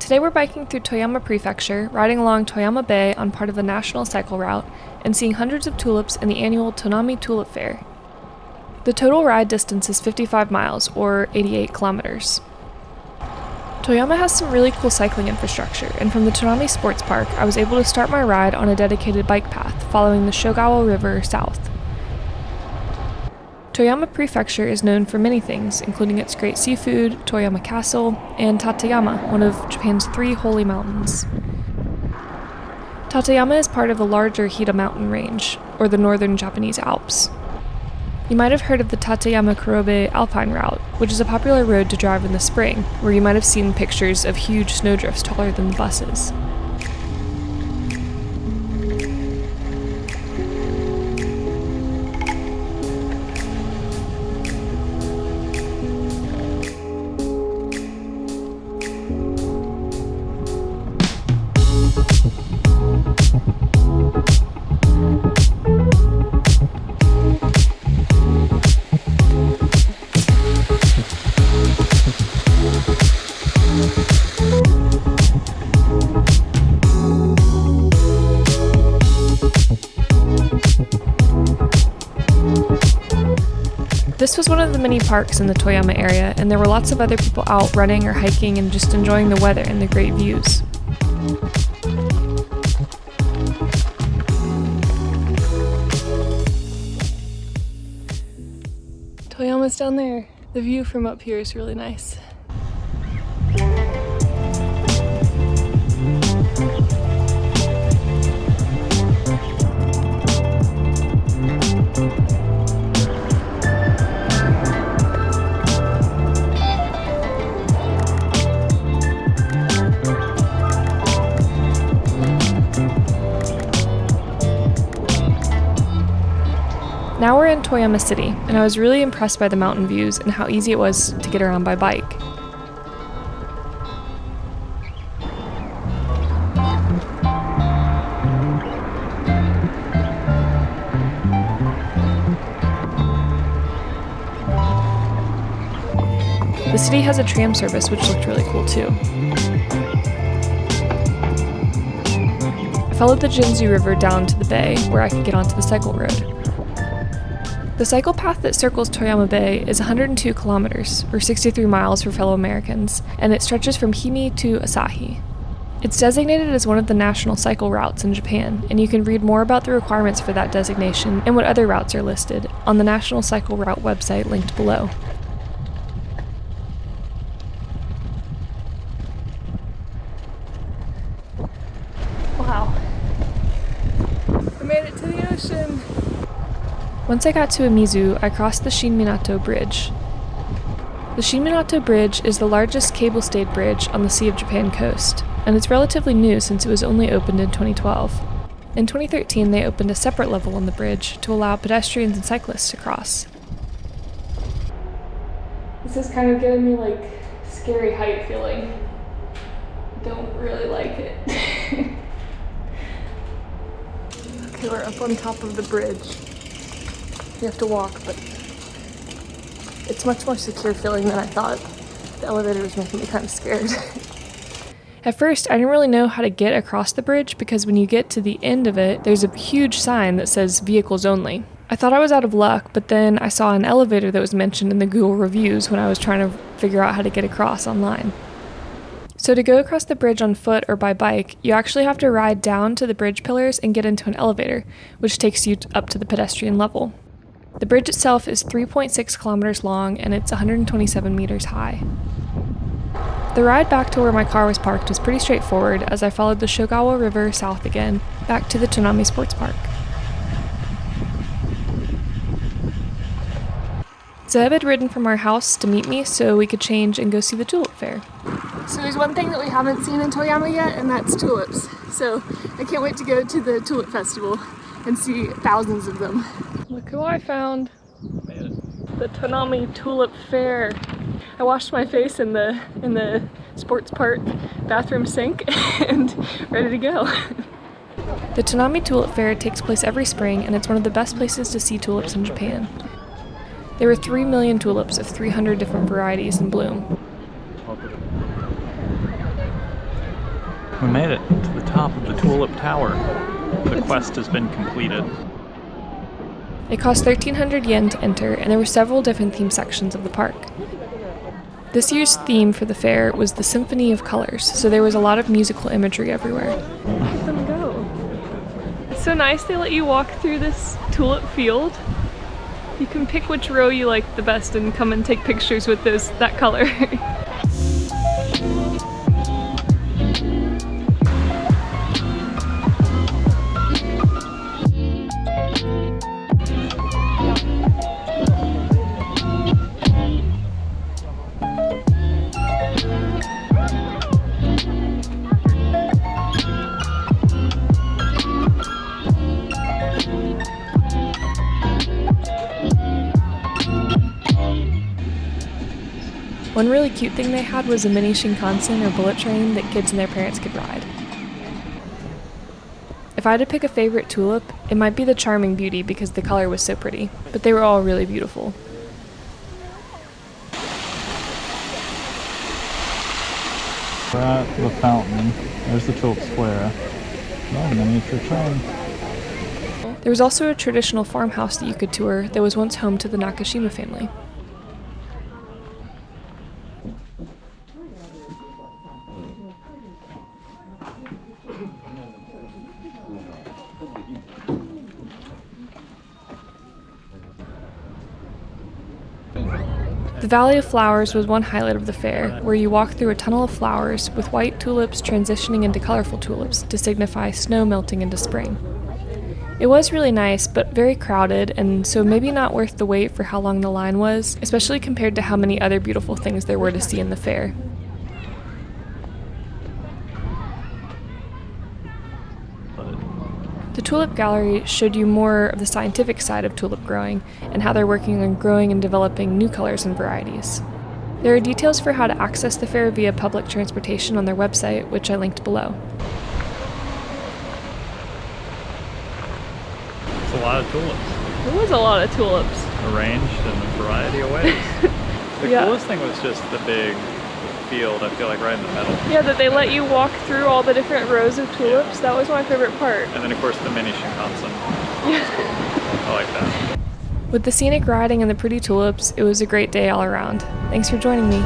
Today we're biking through Toyama Prefecture, riding along Toyama Bay on part of the national cycle route, and seeing hundreds of tulips in the annual Tonami Tulip Fair. The total ride distance is 55 miles, or 88 kilometers. Toyama has some really cool cycling infrastructure, and from the Tonami Sports Park, I was able to start my ride on a dedicated bike path following the Shogawa River south. Toyama Prefecture is known for many things, including its great seafood, Toyama Castle, and Tateyama, one of Japan's 3 holy mountains. Tateyama is part of the larger Hida mountain range, or the northern Japanese Alps. You might have heard of the Tateyama-Kurobe Alpine Route, which is a popular road to drive in the spring, where you might have seen pictures of huge snowdrifts taller than the buses. This was one of the many parks in the Toyama area, and there were lots of other people out running or hiking and just enjoying the weather and the great views. Toyama's down there. The view from up here is really nice. Now we're in Toyama City, and I was really impressed by the mountain views and how easy it was to get around by bike. The city has a tram service which looked really cool too. I followed the Jinzu River down to the bay where I could get onto the cycle road. The cycle path that circles Toyama Bay is 102 kilometers, or 63 miles for fellow Americans, and it stretches from Himi to Asahi. It's designated as one of the national cycle routes in Japan, and you can read more about the requirements for that designation and what other routes are listed on the National Cycle Route website linked below. Wow. I made it to the ocean! Once I got to Umizu, I crossed the Shinminato Bridge. The Shinminato Bridge is the largest cable-stayed bridge on the Sea of Japan coast, and it's relatively new since it was only opened in 2012. In 2013, they opened a separate level on the bridge to allow pedestrians and cyclists to cross. This is kind of giving me like scary height feeling. Don't really like it. Okay, we're up on top of the bridge. You have to walk, but it's much more secure feeling than I thought. The elevator was making me kind of scared. At first, I didn't really know how to get across the bridge because when you get to the end of it, there's a huge sign that says vehicles only. I thought I was out of luck, but then I saw an elevator that was mentioned in the Google reviews when I was trying to figure out how to get across online. So to go across the bridge on foot or by bike, you actually have to ride down to the bridge pillars and get into an elevator, which takes you up to the pedestrian level. The bridge itself is 3.6 kilometers long and it's 127 meters high. The ride back to where my car was parked was pretty straightforward as I followed the Shogawa River south again, back to the Tonami Sports Park. Zeb had ridden from our house to meet me so we could change and go see the tulip fair. So there's one thing that we haven't seen in Toyama yet, and that's tulips. So I can't wait to go to the tulip festival and see thousands of them. Look who I found. The Tonami Tulip Fair. I washed my face in the sports park bathroom sink and ready to go. The Tonami Tulip Fair takes place every spring, and it's one of the best places to see tulips in Japan. There were 3 million tulips of 300 different varieties in bloom. We made it to the top of the Tulip Tower. The quest has been completed. It cost 1,300 yen to enter, and there were several different theme sections of the park. This year's theme for the fair was the Symphony of Colors, so there was a lot of musical imagery everywhere. Let them go. It's so nice they let you walk through this tulip field. You can pick which row you like the best and come and take pictures with that color. One really cute thing they had was a mini Shinkansen or bullet train that kids and their parents could ride. If I had to pick a favorite tulip, it might be the Charming Beauty because the color was so pretty, but they were all really beautiful. We're at the fountain. There's the Tulip Square. Oh, miniature train. There was also a traditional farmhouse that you could tour that was once home to the Nakashima family. The Valley of Flowers was one highlight of the fair, where you walk through a tunnel of flowers with white tulips transitioning into colorful tulips to signify snow melting into spring. It was really nice, but very crowded, and so maybe not worth the wait for how long the line was, especially compared to how many other beautiful things there were to see in the fair. The Tulip Gallery showed you more of the scientific side of tulip growing and how they're working on growing and developing new colors and varieties. There are details for how to access the fair via public transportation on their website, which I linked below. It's a lot of tulips. There was a lot of tulips. Arranged in a variety of ways. The coolest thing was just the big field, I feel like, right in the middle. Yeah, that they let you walk through all the different rows of tulips. That was my favorite part. And then, of course, the mini Shinkansen. Yeah. Cool. I like that. With the scenic riding and the pretty tulips, it was a great day all around. Thanks for joining me.